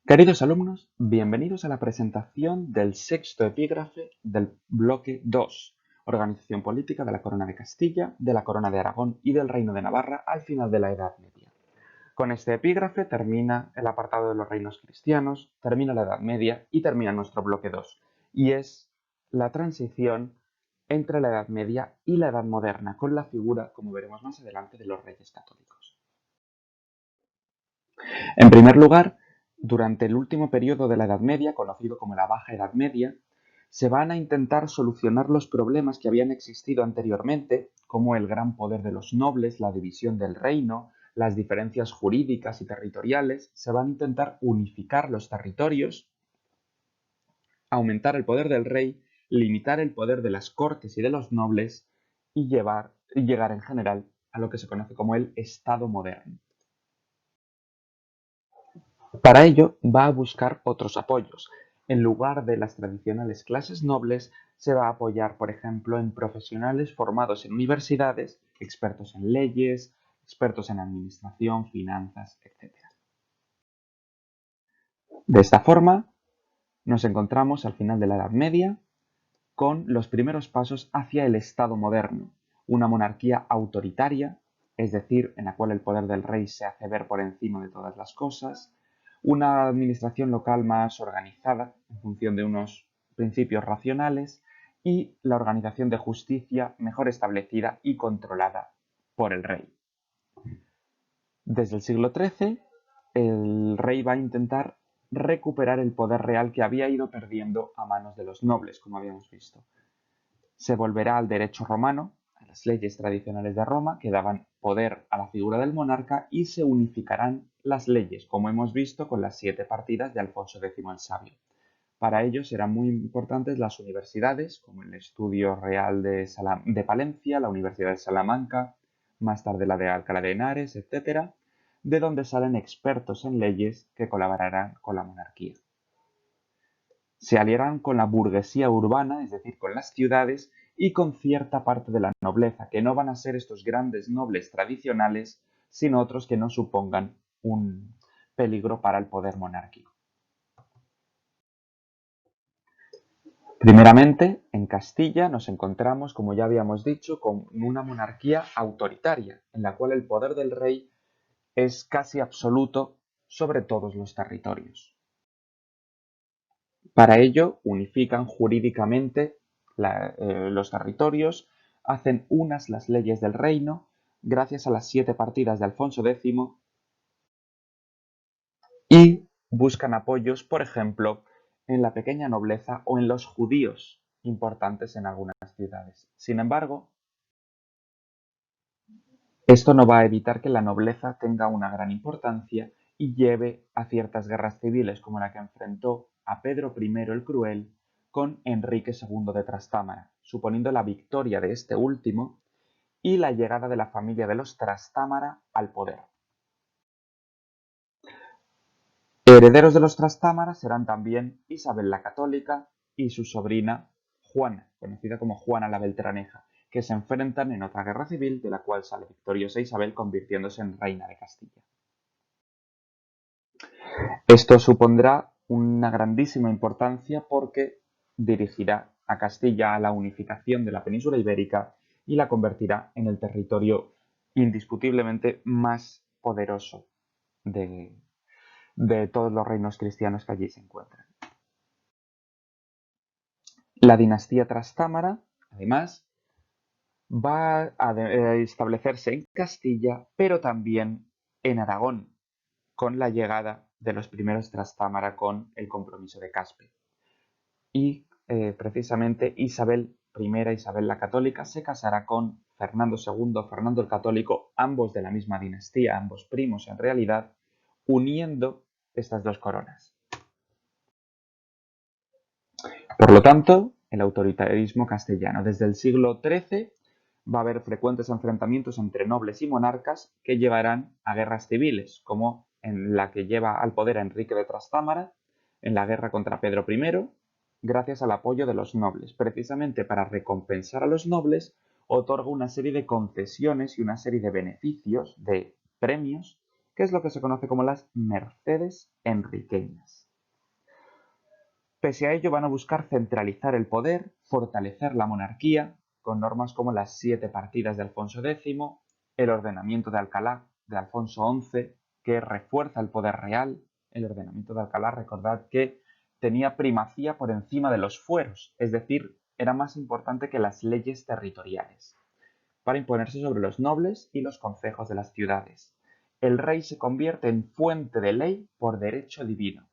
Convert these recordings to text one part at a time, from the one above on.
Queridos alumnos, bienvenidos a la presentación del sexto epígrafe del bloque 2, Organización política de la Corona de Castilla, de la Corona de Aragón y del Reino de Navarra al final de la Edad Media. Con este epígrafe termina el apartado de los reinos cristianos, termina la Edad Media y termina nuestro bloque 2, y es la transición entre la Edad Media y la Edad Moderna, con la figura, como veremos más adelante, de los reyes católicos. En primer lugar, durante el último periodo de la Edad Media, conocido como la Baja Edad Media, se van a intentar solucionar los problemas que habían existido anteriormente, como el gran poder de los nobles, la división del reino, las diferencias jurídicas y territoriales. Se van a intentar unificar los territorios, aumentar el poder del rey, limitar el poder de las cortes y de los nobles y llegar en general a lo que se conoce como el Estado moderno. Para ello va a buscar otros apoyos. En lugar de las tradicionales clases nobles, se va a apoyar, por ejemplo, en profesionales formados en universidades, expertos en leyes, expertos en administración, finanzas, etc. De esta forma, nos encontramos al final de la Edad Media con los primeros pasos hacia el Estado moderno, una monarquía autoritaria, es decir, en la cual el poder del rey se hace ver por encima de todas las cosas, una administración local más organizada en función de unos principios racionales y la organización de justicia mejor establecida y controlada por el rey. Desde el siglo XIII, el rey va a intentar recuperar el poder real que había ido perdiendo a manos de los nobles, como habíamos visto. Se volverá al derecho romano, a las leyes tradicionales de Roma, que daban poder a la figura del monarca, y se unificarán las leyes, como hemos visto con las 7 partidas de Alfonso X el Sabio. Para ello serán muy importantes las universidades, como el Estudio Real de Palencia, la Universidad de Salamanca, más tarde la de Alcalá de Henares, etc., de donde salen expertos en leyes que colaborarán con la monarquía. Se aliarán con la burguesía urbana, es decir, con las ciudades, y con cierta parte de la nobleza, que no van a ser estos grandes nobles tradicionales, sino otros que no supongan un peligro para el poder monárquico. Primeramente, en Castilla nos encontramos, como ya habíamos dicho, con una monarquía autoritaria, en la cual el poder del rey es casi absoluto sobre todos los territorios. Para ello, unifican jurídicamente los territorios, hacen unas las leyes del reino, gracias a las 7 partidas de Alfonso X, y buscan apoyos, por ejemplo, en la pequeña nobleza o en los judíos importantes en algunas ciudades. Sin embargo, esto no va a evitar que la nobleza tenga una gran importancia y lleve a ciertas guerras civiles, como la que enfrentó a Pedro I el Cruel con Enrique II de Trastámara, suponiendo la victoria de este último y la llegada de la familia de los Trastámara al poder. Herederos de los Trastámara serán también Isabel la Católica y su sobrina Juana, conocida como Juana la Beltraneja, que se enfrentan en otra guerra civil de la cual sale victoriosa Isabel, convirtiéndose en reina de Castilla. Esto supondrá una grandísima importancia porque dirigirá a Castilla a la unificación de la península ibérica y la convertirá en el territorio indiscutiblemente más poderoso de todos los reinos cristianos que allí se encuentran. La dinastía Trastámara, además, va a establecerse en Castilla, pero también en Aragón, con la llegada de los primeros Trastámara con el compromiso de Caspe. Y precisamente Isabel I, Isabel la Católica, se casará con Fernando II, Fernando el Católico, ambos de la misma dinastía, ambos primos en realidad, uniendo estas dos coronas. Por lo tanto, el autoritarismo castellano. Desde el siglo XIII va a haber frecuentes enfrentamientos entre nobles y monarcas que llevarán a guerras civiles, como en la que lleva al poder a Enrique de Trastámara, en la guerra contra Pedro I, gracias al apoyo de los nobles. Precisamente para recompensar a los nobles, otorga una serie de concesiones y una serie de beneficios, de premios, que es lo que se conoce como las mercedes enriqueñas. Pese a ello, van a buscar centralizar el poder, fortalecer la monarquía, con normas como las 7 partidas de Alfonso X, el ordenamiento de Alcalá de Alfonso XI, que refuerza el poder real. El ordenamiento de Alcalá, recordad que tenía primacía por encima de los fueros, es decir, era más importante que las leyes territoriales, para imponerse sobre los nobles y los concejos de las ciudades. El rey se convierte en fuente de ley por derecho divino.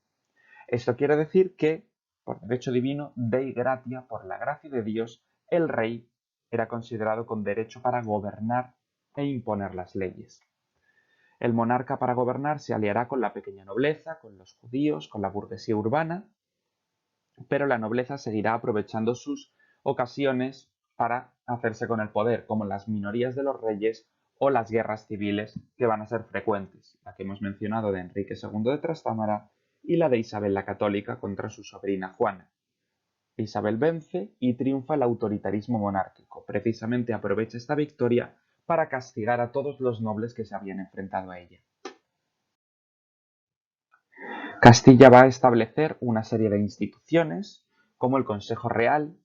Esto quiere decir que, por derecho divino, Dei gratia, por la gracia de Dios, el rey era considerado con derecho para gobernar e imponer las leyes. El monarca para gobernar se aliará con la pequeña nobleza, con los judíos, con la burguesía urbana, pero la nobleza seguirá aprovechando sus ocasiones para hacerse con el poder, como las minorías de los reyes o las guerras civiles, que van a ser frecuentes, la que hemos mencionado de Enrique II de Trastámara y la de Isabel la Católica contra su sobrina Juana. Isabel vence y triunfa el autoritarismo monárquico. Precisamente aprovecha esta victoria para castigar a todos los nobles que se habían enfrentado a ella. Castilla va a establecer una serie de instituciones, como el Consejo Real,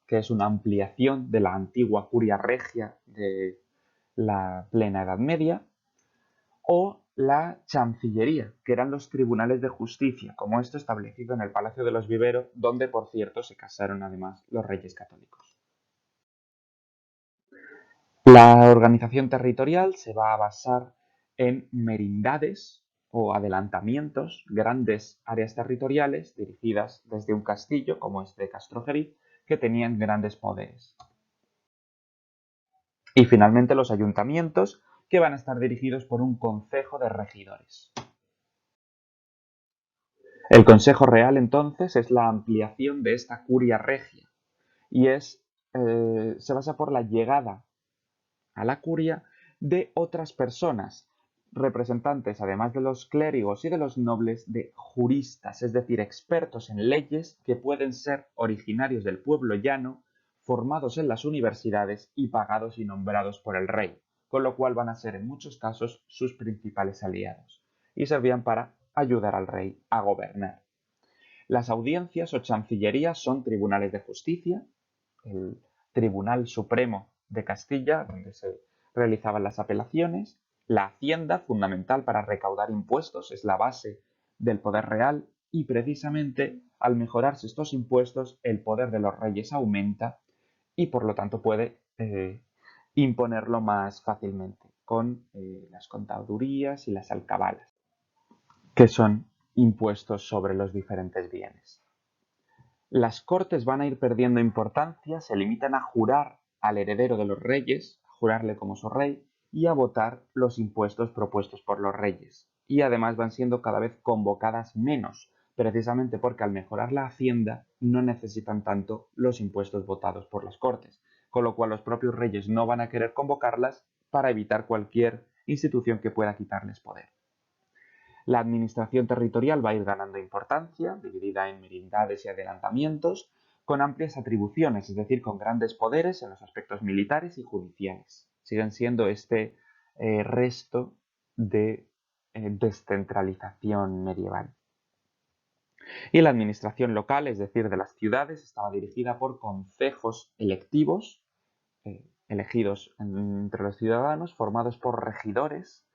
que es una ampliación de la antigua curia regia de la plena Edad Media, o la Chancillería, que eran los tribunales de justicia, como esto establecido en el Palacio de los Viveros, donde, por cierto, se casaron además los reyes católicos. La organización territorial se va a basar en merindades o adelantamientos, grandes áreas territoriales dirigidas desde un castillo, como este de Castrojeriz, que tenían grandes poderes. Y finalmente los ayuntamientos, que van a estar dirigidos por un concejo de regidores. El Consejo Real, entonces, es la ampliación de esta curia regia y se basa por la llegada a la curia de otras personas, representantes, además de los clérigos y de los nobles, de juristas, es decir, expertos en leyes que pueden ser originarios del pueblo llano, formados en las universidades y pagados y nombrados por el rey, con lo cual van a ser en muchos casos sus principales aliados, y servían para ayudar al rey a gobernar. Las audiencias o chancillerías son tribunales de justicia, el Tribunal Supremo de Castilla, donde se realizaban las apelaciones, la hacienda, fundamental para recaudar impuestos, es la base del poder real, y precisamente al mejorarse estos impuestos, el poder de los reyes aumenta y por lo tanto puede imponerlo más fácilmente con las contadurías y las alcabalas, que son impuestos sobre los diferentes bienes. Las cortes van a ir perdiendo importancia, se limitan a jurar al heredero de los reyes, a jurarle como su rey, y a votar los impuestos propuestos por los reyes. Y además van siendo cada vez convocadas menos, precisamente porque al mejorar la hacienda no necesitan tanto los impuestos votados por las cortes, con lo cual los propios reyes no van a querer convocarlas para evitar cualquier institución que pueda quitarles poder. La administración territorial va a ir ganando importancia, dividida en merindades y adelantamientos, con amplias atribuciones, es decir, con grandes poderes en los aspectos militares y judiciales. Siguen siendo este resto de descentralización medieval. Y la administración local, es decir, de las ciudades, estaba dirigida por concejos electivos, elegidos entre los ciudadanos, formados por regidores,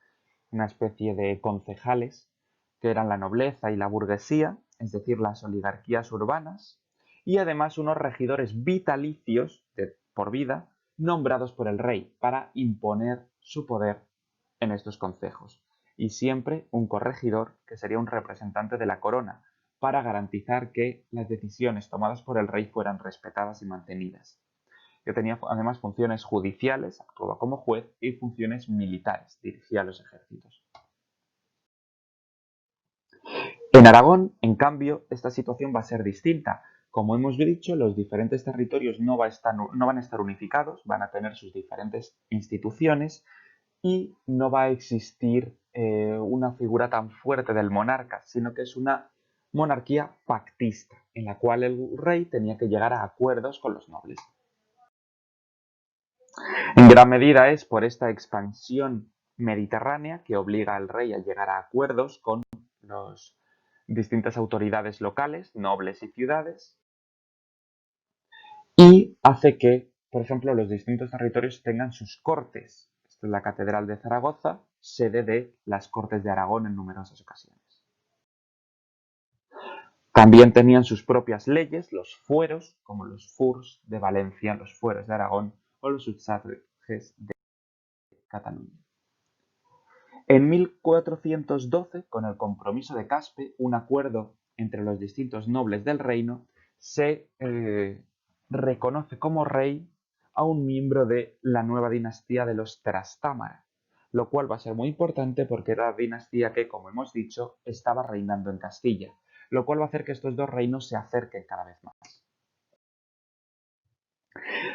una especie de concejales, que eran la nobleza y la burguesía, es decir, las oligarquías urbanas, y además unos regidores vitalicios por vida, nombrados por el rey para imponer su poder en estos concejos. Y siempre un corregidor, que sería un representante de la corona, para garantizar que las decisiones tomadas por el rey fueran respetadas y mantenidas. Que tenía además funciones judiciales, actuaba como juez, y funciones militares, dirigía a los ejércitos. En Aragón, en cambio, esta situación va a ser distinta. Como hemos dicho, los diferentes territorios no van a estar unificados, van a tener sus diferentes instituciones y no va a existir una figura tan fuerte del monarca, sino que es una monarquía pactista, en la cual el rey tenía que llegar a acuerdos con los nobles. En gran medida es por esta expansión mediterránea que obliga al rey a llegar a acuerdos con las distintas autoridades locales, nobles y ciudades, y hace que, por ejemplo, los distintos territorios tengan sus cortes. Esta es la Catedral de Zaragoza, sede de las Cortes de Aragón en numerosas ocasiones. También tenían sus propias leyes, los fueros, como los furs de Valencia, los fueros de Aragón o los utsages de Cataluña. En 1412, con el Compromiso de Caspe, un acuerdo entre los distintos nobles del reino, se reconoce como rey a un miembro de la nueva dinastía de los Trastámara, lo cual va a ser muy importante porque era la dinastía que, como hemos dicho, estaba reinando en Castilla, lo cual va a hacer que estos dos reinos se acerquen cada vez más.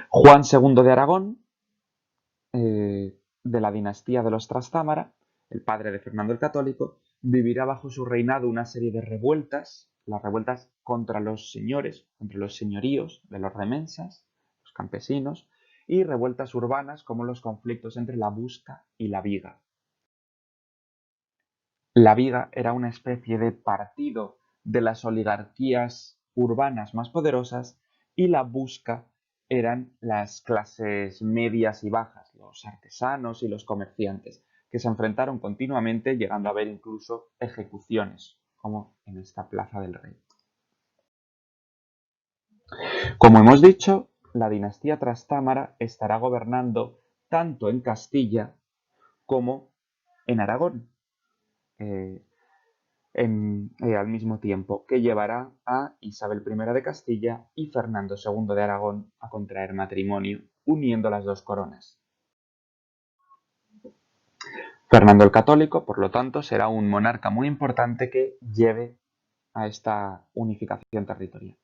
Juan II de Aragón, de la dinastía de los Trastámara, el padre de Fernando el Católico, vivirá bajo su reinado una serie de revueltas, las revueltas contra los señores, contra los señoríos de los remensas, los campesinos, y revueltas urbanas como los conflictos entre la Busca y la Viga. La Viga era una especie de partido de las oligarquías urbanas más poderosas y la Busca eran las clases medias y bajas, los artesanos y los comerciantes, que se enfrentaron continuamente, llegando a haber incluso ejecuciones, como en esta Plaza del Rey. Como hemos dicho, la dinastía Trastámara estará gobernando tanto en Castilla como en Aragón. Al mismo tiempo, que llevará a Isabel I de Castilla y Fernando II de Aragón a contraer matrimonio, uniendo las dos coronas. Fernando el Católico, por lo tanto, será un monarca muy importante que lleve a esta unificación territorial.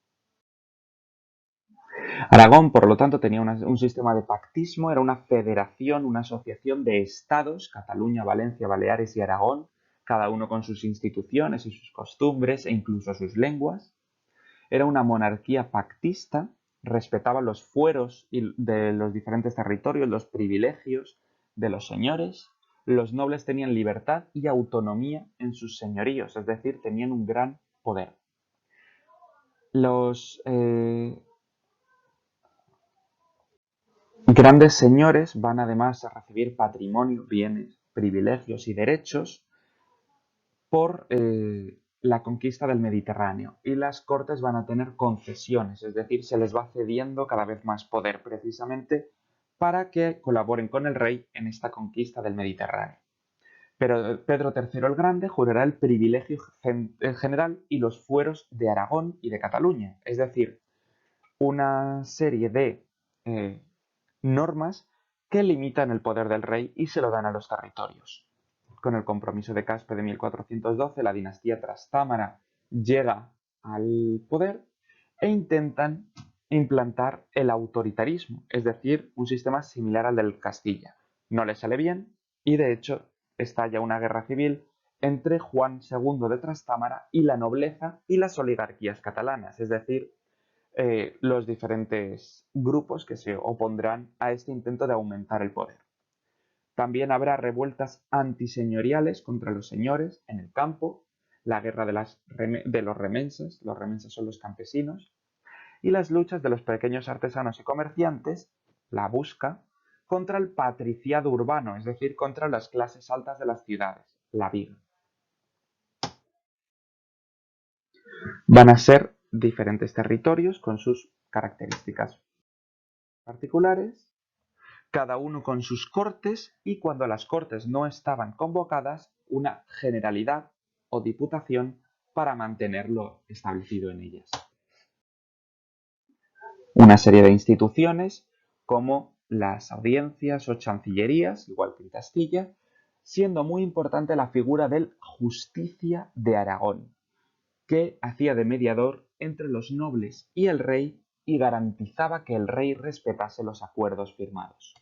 Aragón, por lo tanto, tenía un sistema de pactismo, era una federación, una asociación de estados, Cataluña, Valencia, Baleares y Aragón, cada uno con sus instituciones y sus costumbres e incluso sus lenguas. Era una monarquía pactista, respetaba los fueros de los diferentes territorios, los privilegios de los señores. Los nobles tenían libertad y autonomía en sus señoríos, es decir, tenían un gran poder. Los grandes señores van además a recibir patrimonio, bienes, privilegios y derechos por la conquista del Mediterráneo, y las cortes van a tener concesiones, es decir, se les va cediendo cada vez más poder precisamente para que colaboren con el rey en esta conquista del Mediterráneo. Pero Pedro III el Grande jurará el privilegio general y los fueros de Aragón y de Cataluña, es decir, una serie de normas que limitan el poder del rey y se lo dan a los territorios. Con el Compromiso de Caspe de 1412, la dinastía Trastámara llega al poder e intentan implantar el autoritarismo, es decir, un sistema similar al del Castilla. No les sale bien y, de hecho, estalla una guerra civil entre Juan II de Trastámara y la nobleza y las oligarquías catalanas, es decir, los diferentes grupos que se opondrán a este intento de aumentar el poder. También habrá revueltas antiseñoriales contra los señores en el campo, la guerra de los remensas son los campesinos, y las luchas de los pequeños artesanos y comerciantes, la busca, contra el patriciado urbano, es decir, contra las clases altas de las ciudades, la viga. Van a ser diferentes territorios con sus características particulares, cada uno con sus cortes, y cuando las cortes no estaban convocadas, una generalidad o diputación para mantenerlo establecido en ellas. Una serie de instituciones como las audiencias o chancillerías, igual que en Castilla, siendo muy importante la figura del Justicia de Aragón, que hacía de mediador entre los nobles y el rey y garantizaba que el rey respetase los acuerdos firmados.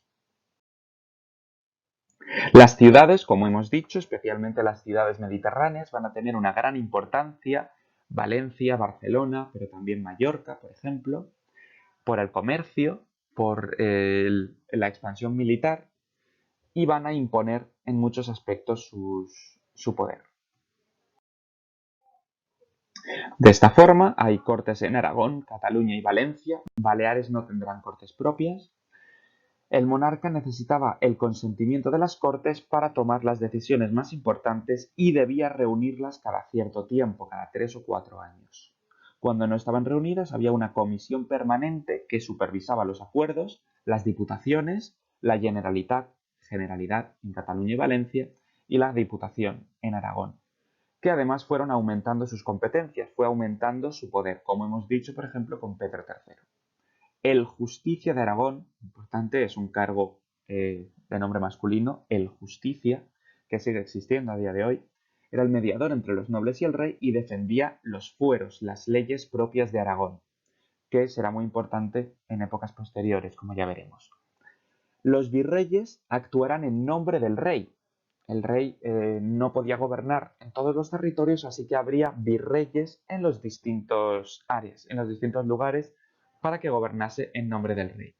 Las ciudades, como hemos dicho, especialmente las ciudades mediterráneas, van a tener una gran importancia, Valencia, Barcelona, pero también Mallorca, por ejemplo, por el comercio, por la expansión militar y van a imponer en muchos aspectos su poder. De esta forma, hay cortes en Aragón, Cataluña y Valencia. Baleares no tendrán cortes propias. El monarca necesitaba el consentimiento de las Cortes para tomar las decisiones más importantes y debía reunirlas cada cierto tiempo, cada 3 o 4 años. Cuando no estaban reunidas, había una comisión permanente que supervisaba los acuerdos, las diputaciones, la Generalitat en Cataluña y Valencia, y la Diputación en Aragón, que además fueron aumentando sus competencias, fue aumentando su poder, como hemos dicho, por ejemplo, con Pedro III. El Justicia de Aragón, importante, es un cargo de nombre masculino, el Justicia, que sigue existiendo a día de hoy, era el mediador entre los nobles y el rey y defendía los fueros, las leyes propias de Aragón, que será muy importante en épocas posteriores, como ya veremos. Los virreyes actuarán en nombre del rey. El rey no podía gobernar en todos los territorios, así que habría virreyes en los distintos áreas, en los distintos lugares, para que gobernase en nombre del rey.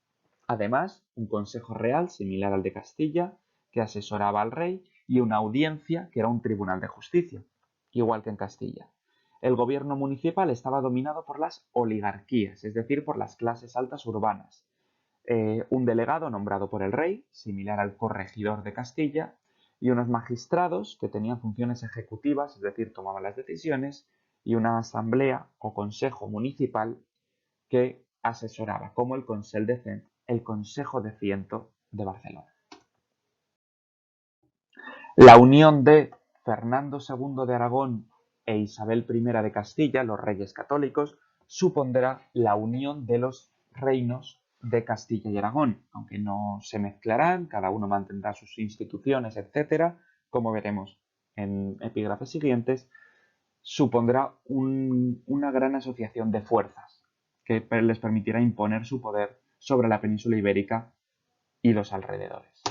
Además, un consejo real similar al de Castilla, que asesoraba al rey, y una audiencia, que era un tribunal de justicia, igual que en Castilla. El gobierno municipal estaba dominado por las oligarquías, es decir, por las clases altas urbanas. Un delegado nombrado por el rey, similar al corregidor de Castilla, y unos magistrados que tenían funciones ejecutivas, es decir, tomaban las decisiones, y una asamblea o consejo municipal que asesoraba, como el Consejo de Ciento de Barcelona. La unión de Fernando II de Aragón e Isabel I de Castilla, los reyes católicos, supondrá la unión de los reinos de Castilla y Aragón, aunque no se mezclarán, cada uno mantendrá sus instituciones, etcétera, como veremos en epígrafes siguientes, supondrá una gran asociación de fuerzas que les permitirá imponer su poder sobre la península ibérica y los alrededores.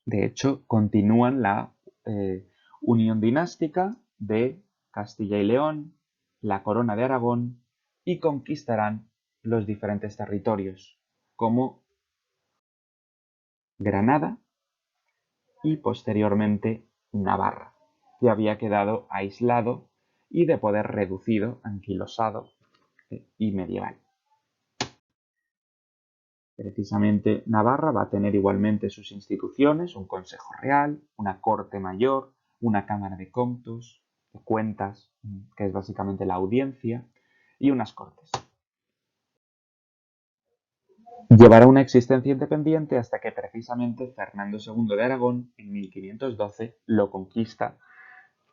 De hecho, continúan la unión dinástica de Castilla y León, la corona de Aragón, y conquistarán los diferentes territorios, como Granada y posteriormente Navarra, que había quedado aislado y de poder reducido, anquilosado y medieval. Precisamente Navarra va a tener igualmente sus instituciones, un consejo real, una corte mayor, una cámara de comptos, de cuentas, que es básicamente la audiencia, y unas cortes. Llevará una existencia independiente hasta que precisamente Fernando II de Aragón, en 1512, lo conquista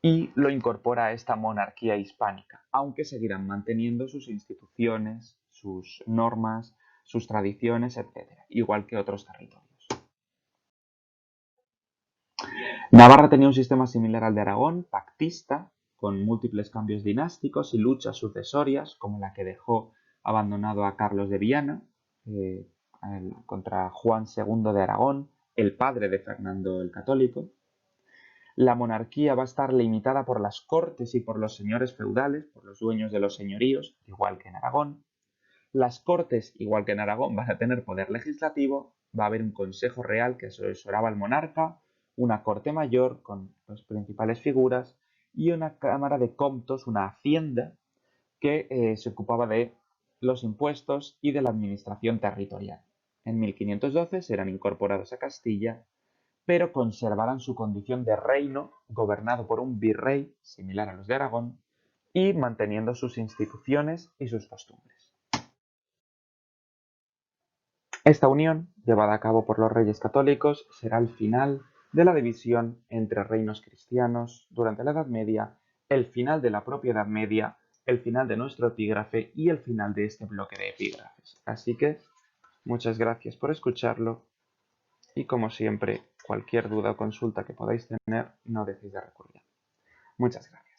y lo incorpora a esta monarquía hispánica, aunque seguirán manteniendo sus instituciones, sus normas, sus tradiciones, etc., igual que otros territorios. Navarra tenía un sistema similar al de Aragón, pactista, con múltiples cambios dinásticos y luchas sucesorias, como la que dejó abandonado a Carlos de Viana contra Juan II de Aragón, el padre de Fernando el Católico. La monarquía va a estar limitada por las cortes y por los señores feudales, por los dueños de los señoríos, igual que en Aragón. Las cortes, igual que en Aragón, van a tener poder legislativo, va a haber un consejo real que asesoraba al monarca, una corte mayor con las principales figuras y una cámara de comptos, una hacienda, que se ocupaba de los impuestos y de la administración territorial. En 1512 serán incorporados a Castilla, pero conservarán su condición de reino gobernado por un virrey, similar a los de Aragón, y manteniendo sus instituciones y sus costumbres. Esta unión, llevada a cabo por los reyes católicos, será el final de la división entre reinos cristianos durante la Edad Media, el final de la propia Edad Media, el final de nuestro epígrafe y el final de este bloque de epígrafes. Así que, muchas gracias por escucharlo y, como siempre, cualquier duda o consulta que podáis tener, no dejéis de recurrir. Muchas gracias.